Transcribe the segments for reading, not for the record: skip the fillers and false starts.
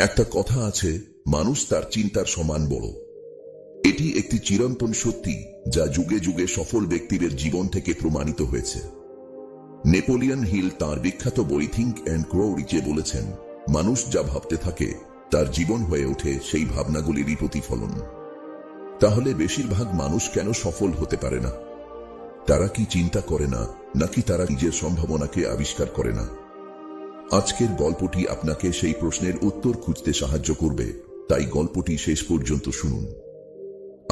একটা কথা আছে, মানুষ তার চিন্তার সমান বড়। এটি একটি চিরন্তন সত্যি যা যুগে যুগে সফল ব্যক্তিদের জীবন থেকে প্রমাণিত হয়েছে। নেপোলিয়ন হিল তাঁর বিখ্যাত বই থিঙ্ক অ্যান্ড গ্রো রিচে বলেছেন, মানুষ যা ভাবতে থাকে তার জীবন হয়ে ওঠে সেই ভাবনাগুলিরই প্রতিফলন। তাহলে বেশিরভাগ মানুষ কেন সফল হতে পারে না? তারা কি চিন্তা করে না, নাকি তারা নিজের সম্ভাবনাকে আবিষ্কার করে না? আজকের গল্পটি আপনাকে সেই প্রশ্নের উত্তর খুঁজতে সাহায্য করবে, তাই গল্পটি শেষ পর্যন্ত শুনুন।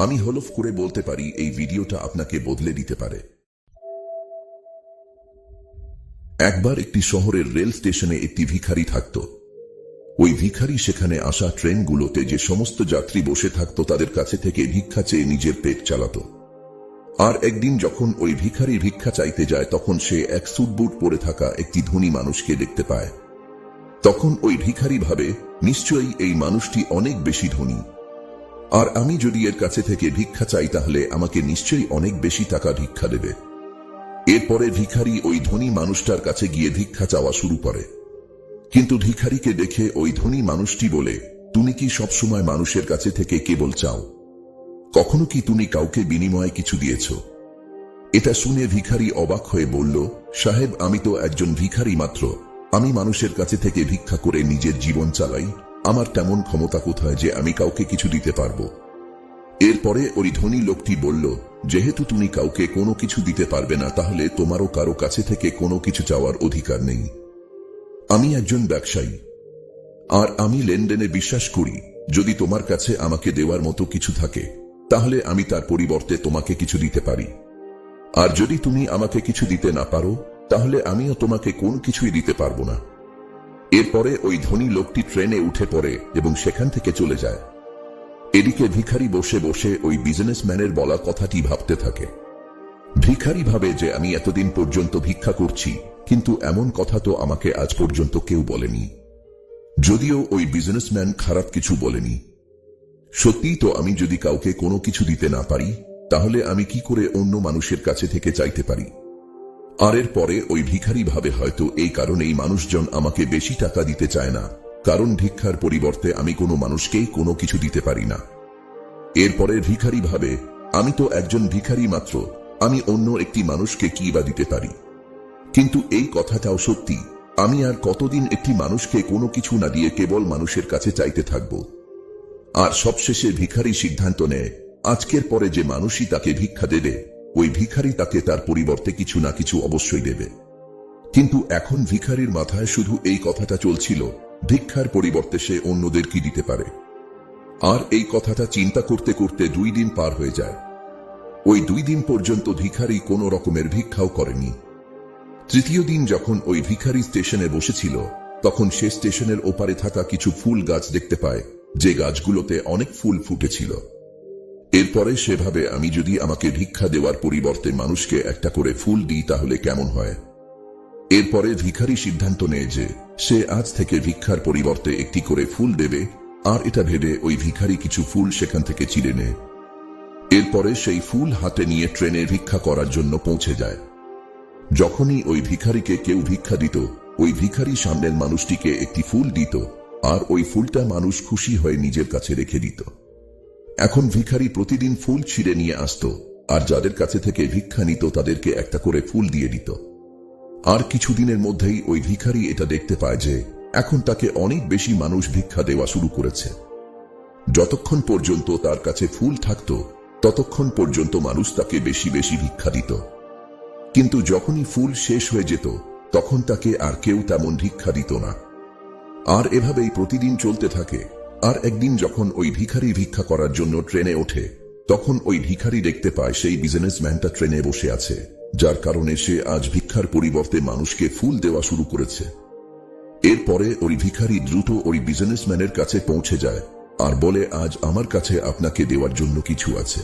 আমি হলফ করে বলতে পারি এই ভিডিওটা আপনাকে বদলে দিতে পারে। একবার একটি শহরের রেল স্টেশনে একটি ভিখারি থাকত। ওই ভিখারি সেখানে আসা ট্রেনগুলোতে যে সমস্ত যাত্রী বসে থাকত তাদের কাছে থেকে ভিক্ষা চেয়ে নিজের পেট চালাত। আর একদিন যখন ওই ভিখারি ভিক্ষা চাইতে যায় তখন সে এক স্যুটবুট পরে থাকা একটি ধনী মানুষকে দেখতে পায়। তখন ওই ভিখারি ভাবে, নিশ্চয়ই এই মানুষটি অনেক বেশি ধনী, আর আমি যদি এর কাছে থেকে ভিক্ষা চাই তাহলে আমাকে নিশ্চয়ই অনেক বেশি টাকা ভিক্ষা দেবে। এরপরে ভিখারি ওই ধনী মানুষটার কাছে গিয়ে ভিক্ষা চাওয়া শুরু করে। কিন্তু ভিখারিকে দেখে ওই ধনী মানুষটি বলে, তুমি কি সবসময় মানুষের কাছে থেকে কেবল চাও? কখনো কি তুমি কাউকে বিনিময়ে কিছু দিয়েছ? এটা শুনে ভিখারি অবাক হয়ে বলল, সাহেব, আমি তো একজন ভিখারি মাত্র। আমি মানুষের কাছে থেকে ভিক্ষা করে নিজের জীবন চালাই। আমার তেমন ক্ষমতা কোথায় যে আমি কাউকে কিছু দিতে পারবো? এরপরে ওই ধনী লোকটি বলল, যেহেতু তুমি কাউকে কোনো কিছু দিতে পারবে না তাহলে তোমারও কারো কাছে থেকে কোনো কিছু চাওয়ার অধিকার নেই। আমি একজন ব্যবসায়ী, আর আমি লেনদেনে বিশ্বাস করি। যদি তোমার কাছে আমাকে দেওয়ার মতো কিছু থাকে তাহলে আমি তার পরিবর্তে তোমাকে কিছু দিতে পারি। আর যদি তুমি আমাকে কিছু দিতে না পারো তাহলে আমিও তোমাকে কোন কিছুই দিতে পারবো না। এরপরে ওই ধনী লোকটি ট্রেনে উঠে পড়ে এবং সেখান থেকে চলে যায়। এদিকে ভিখারি বসে বসে ওই বিজনেসম্যানের বলা কথাটি ভাবতে থাকে। ভিখারি ভাবে যে আমি এতদিন পর্যন্ত ভিক্ষা করছি, কিন্তু এমন কথা তো আমাকে আজ পর্যন্ত কেউ বলেনি। যদিও ওই বিজনেসম্যান খারাপ কিছু বলেনি। সত্যিই তো আমি যদি কাউকে কোনো কিছু দিতে না পারি তাহলে আমি কি করে অন্য মানুষের কাছে থেকে চাইতে পারি? আর এরপরে ওই ভিখারি ভাবে, হয়তো এই কারণেই মানুষজন আমাকে বেশি টাকা দিতে চায় না, কারণ ভিক্ষার পরিবর্তে আমি কোনো মানুষকেই কোনো কিছু দিতে পারি না। এরপরে ভিখারি ভাবে, আমি তো একজন ভিখারি মাত্র, আমি অন্য একটি মানুষকে কি বা দিতে পারি? কিন্তু এই কথাটাও সত্যি, আমি আর কতদিন একটি মানুষকে কোনো কিছু না দিয়ে কেবল মানুষের কাছে চাইতে থাকব? আর সবশেষে ভিখারি সিদ্ধান্ত নেয়, আজকের পরে যে মানুষই তাকে ভিক্ষা দেবে ওই ভিখারি তাকে তার পরিবর্তে কিছু না কিছু অবশ্যই দেবে। কিন্তু এখন ভিখারির মাথায় শুধু এই কথাটা চলছিল, ভিক্ষার পরিবর্তে সে অন্যদের কি দিতে পারে। আর এই কথাটা চিন্তা করতে করতে 2 দিন পার হয়ে যায়। ওই 2 দিন পর্যন্ত ভিখারি কোনো রকমের ভিক্ষাও করেনি। তৃতীয় দিন যখন ওই ভিখারি স্টেশনে বসেছিল তখন সে স্টেশনের ওপারে থাকা কিছু ফুল গাছ দেখতে পায়, যে গাছগুলোতে অনেক ফুল ফুটেছিল। এরপরে সে ভাবে, আমি যদি আমাকে ভিক্ষা দেওয়ার পরিবর্তে মানুষকে একটা করে ফুল দিই তাহলে কেমন হয়? এরপরে ভিখারি সিদ্ধান্ত নেয় যে সে আজ থেকে ভিক্ষার পরিবর্তে একটি করে ফুল দেবে, আর এটা ভেবে ওই ভিখারি কিছু ফুল সেখান থেকে চিড়ে নেয়। এরপরে সেই ফুল হাতে নিয়ে ট্রেনে ভিক্ষা করার জন্য পৌঁছে যায়। যখনই ওই ভিখারিকে কেউ ভিক্ষা দিত ওই ভিখারি সামনের মানুষটিকে একটি ফুল দিত, আর ওই ফুলটা মানুষ খুশি হয়ে নিজের কাছে রেখে দিত। এখন ভিখারি প্রতিদিন ফুল ছিঁড়ে নিয়ে আসত, আর যাদের কাছে থেকে ভিক্ষা নিত তাদেরকে একটা করে ফুল দিয়ে দিত। আর কিছুদিনের মধ্যেই ওই ভিখারি এটা দেখতে পায় যে এখন তাকে অনেক বেশি মানুষ ভিক্ষা দেওয়া শুরু করেছে। যতক্ষণ পর্যন্ত তার কাছে ফুল থাকত ততক্ষণ পর্যন্ত মানুষ তাকে বেশি বেশি ভিক্ষা দিত। কিন্তু যখনই ফুল শেষ হয়ে যেত তখন তাকে আর কেউ তেমন ভিক্ষা দিত না। আর এভাবেই প্রতিদিন চলতে থাকে। আর একদিন যখন ওই ভিখারি ভিক্ষা করার জন্য ট্রেনে ওঠে তখন ওই ভিখারি দেখতে পায় সেই বিজনেসম্যানটা ট্রেনে বসে আছে, যার কারণে সে আজ ভিক্ষার পরিবর্তে মানুষকে ফুল দেওয়া শুরু করেছে। এরপরে ওই ভিখারি দ্রুত ওই বিজনেসম্যানের কাছে পৌঁছে যায় আর বলে, আজ আমার কাছে আপনাকে দেওয়ার জন্য কিছু আছে।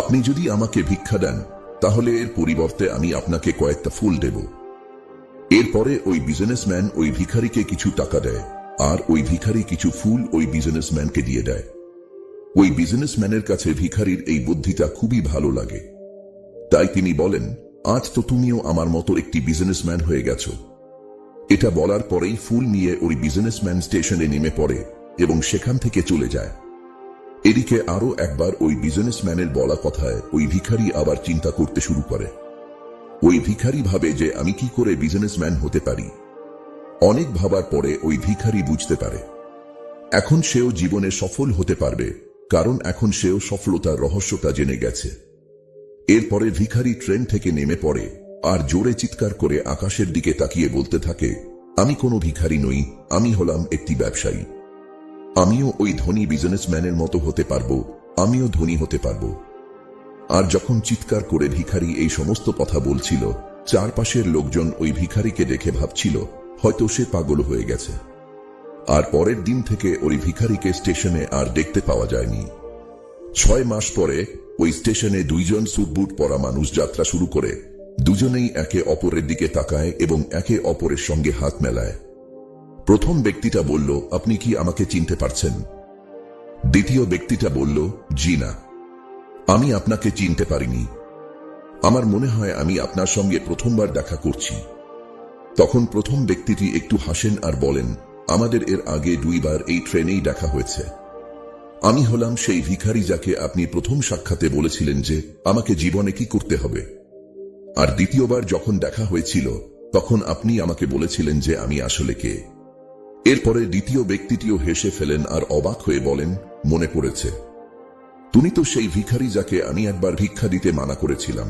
আপনি যদি আমাকে ভিক্ষা দেন তাহলে এর পরিবর্তে আমি আপনাকে কয়েকটা ফুল দেব। এরপরে ওই বিজনেসম্যান ওই ভিখারিকে কিছু টাকা দেয়, আর ওই ভিখারি কিছু ফুল ওই বিজনেসম্যানকে দিয়ে দেয়। ওই বিজনেসম্যানের কাছে ভিখারির এই বুদ্ধিটা খুবই ভালো লাগে, তাই তিনি বলেন, আজ তো তুমিও আমার মতো একটি বিজনেসম্যান হয়ে গেছো। এটা বলার পরেই ফুল নিয়ে ওই বিজনেসম্যান স্টেশনে নেমে পড়ে এবং সেখান থেকে চলে যায়। এদিকে আরো একবার ওই বিজনেসম্যানের বলা কথায় ওই ভিখারি আবার চিন্তা করতে শুরু করে। ওই ভিখারি ভাবে যে আমি কি করে বিজনেসম্যান হতে পারি। অনেক ভাবার পরে ওই ভিখারি বুঝতে পারে এখন সেও জীবনে সফল হতে পারবে, কারণ এখন সেও সফলতার রহস্যটা জেনে গেছে। এরপরে ভিখারি ট্রেন থেকে নেমে পড়ে আর জোরে চিৎকার করে আকাশের দিকে তাকিয়ে বলতে থাকে, আমি কোনো ভিখারি নই, আমি হলাম একটি ব্যবসায়ী। আমিও ওই ধনী বিজনেসম্যানের মতো হতে পারবো, আমিও ধনী হতে পারবো। আর যখন চিৎকার করে ভিখারি এই সমস্ত কথা বলছিল, চারপাশের লোকজন ওই ভিখারিকে দেখে ভাবছিল হয়তো সে পাগল হয়ে গেছে। আর পরের দিন থেকে ওই ভিখারিকে স্টেশনে আর দেখতে পাওয়া যায়নি। 6 মাস পরে ওই স্টেশনে দুইজন স্যুটবুট পরা মানুষ যাত্রা শুরু করে। দুজনেই একে অপরের দিকে তাকায় এবং একে অপরের সঙ্গে হাত মেলায়। প্রথম ব্যক্তিটা বলল, আপনি কি আমাকে চিনতে পারছেন? দ্বিতীয় ব্যক্তিটা বলল, জি না, আমি আপনাকে চিনতে পারিনি। আমার মনে হয় আমি আপনার সঙ্গে প্রথমবার দেখা করছি। তখন প্রথম ব্যক্তিটি একটু হাসেন আর বলেন, আমাদের এর আগে 2 বার এই ট্রেনেই দেখা হয়েছে। আমি হলাম সেই ভিখারি যাকে আপনি প্রথম সাক্ষাতে বলেছিলেন যে আমাকে জীবনে কি করতে হবে। আর দ্বিতীয়বার যখন দেখা হয়েছিল তখন আপনি আমাকে বলেছিলেন যে আমি আসলে কে। এরপরে দ্বিতীয় ব্যক্তিটিও হেসে ফেলেন আর অবাক হয়ে বলেন, মনে পড়েছে, তুমি তো সেই ভিখারি যাকে আমি একবার ভিক্ষা দিতে মানা করেছিলাম।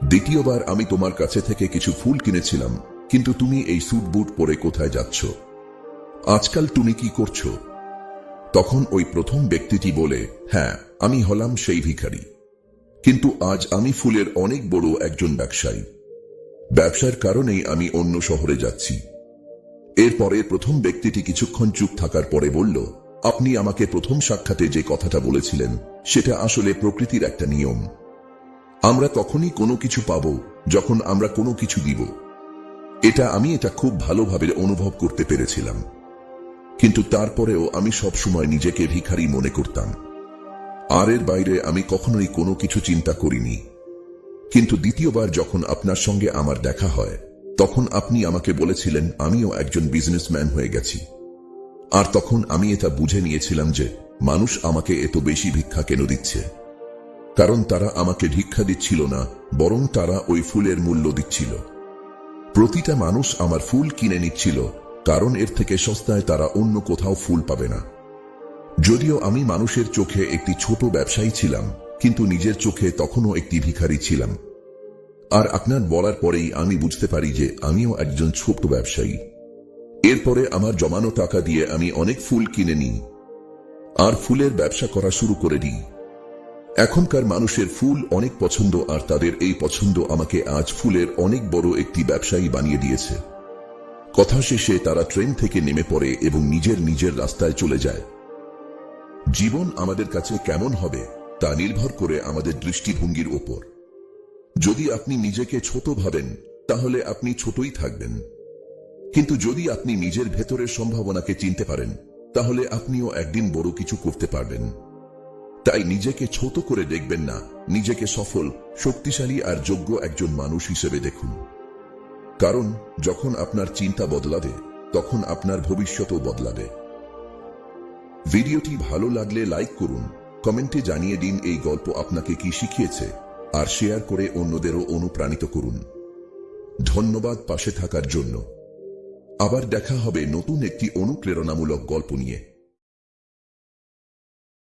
দ্বিতীয়বার আমি তোমার কাছে থেকে কিছু ফুল কিনেছিলাম, কিন্তু তুমি এই স্যুট বুট পরে কোথায় যাচ্ছ? আজকাল তুমি কি করছো? তখন ওই প্রথম ব্যক্তিটি বলে, হ্যাঁ, আমি হলাম সেই ভিখারি, কিন্তু আজ আমি ফুলের অনেক বড় একজন ব্যবসায়ী। ব্যবসার কারণেই আমি অন্য শহরে যাচ্ছি। এরপরে প্রথম ব্যক্তিটি কিছুক্ষণ চুপ থাকার পরে বলল, আপনি আমাকে প্রথম সাক্ষাতে যে কথাটা বলেছিলেন সেটা আসলে প্রকৃতির একটা নিয়ম। আমরা তখনই কোনো কিছু পাব যখন আমরা কোনো কিছু দিব। আমি এটা খুব ভালোভাবে অনুভব করতে পেরেছিলাম, কিন্তু তারপরেও আমি সব সময় নিজেকে ভিখারি মনে করতাম। আর এর বাইরে আমি কখনোই কোনো কিছু চিন্তা করিনি। কিন্তু দ্বিতীয়বার যখন আপনার সঙ্গে আমার দেখা হয় তখন আপনি আমাকে বলেছিলেন আমিও একজন বিজনেসম্যান হয়ে গেছি। আর তখন আমি এটা বুঝে নিয়েছিলাম যে মানুষ আমাকে এত বেশি ভিক্ষা কেন দিচ্ছে, কারণ তারা আমাকে ভিক্ষা দিচ্ছিল না, বরং তারা ওই ফুলের মূল্য দিচ্ছিল। প্রতিটা মানুষ আমার ফুল কিনে নিচ্ছিল, কারণ এর থেকে সস্তায় তারা অন্য কোথাও ফুল পাবে না। যদিও আমি মানুষের চোখে একটি ছোট ব্যবসায়ী ছিলাম, কিন্তু নিজের চোখে তখনও একটি ভিখারি ছিলাম। আর আপনার বলার পরেই আমি বুঝতে পারি যে আমিও একজন ছোট ব্যবসায়ী। এরপরে আমার জমানো টাকা দিয়ে আমি অনেক ফুল কিনে নিই আর ফুলের ব্যবসা করা শুরু করে দিই। এখনকার মানুষের ফুল অনেক পছন্দ, আর তাদের এই পছন্দ আমাকে আজ ফুলের অনেক বড় একটি ব্যবসায়ী বানিয়ে দিয়েছে। কথা শেষে তারা ট্রেন থেকে নেমে পড়ে এবং নিজের রাস্তায় চলে যায়। জীবন আমাদের কাছে কেমন হবে তা নির্ভর করে আমাদের দৃষ্টিভঙ্গির ওপর। যদি আপনি নিজেকে ছোট ভাবেন তাহলে আপনি ছোটই থাকবেন, কিন্তু যদি আপনি নিজের ভেতরের সম্ভাবনাকে চিনতে পারেন তাহলে আপনিও একদিন বড় কিছু করতে পারবেন। তাই নিজেকে ছোট করে দেখবেন না, নিজেকে সফল, শক্তিশালী আর যোগ্য একজন মানুষ হিসেবে দেখুন। কারণ যখন আপনার চিন্তা বদলাবে তখন আপনার ভবিষ্যতও বদলাবে। ভিডিওটি ভালো লাগলে লাইক করুন, কমেন্টে জানিয়ে দিন এই গল্প আপনাকে কি শিখিয়েছে, আর শেয়ার করে অন্যদেরও অনুপ্রাণিত করুন। ধন্যবাদ পাশে থাকার জন্য। আবার দেখা হবে নতুন একটি অনুপ্রেরণামূলক গল্প নিয়ে।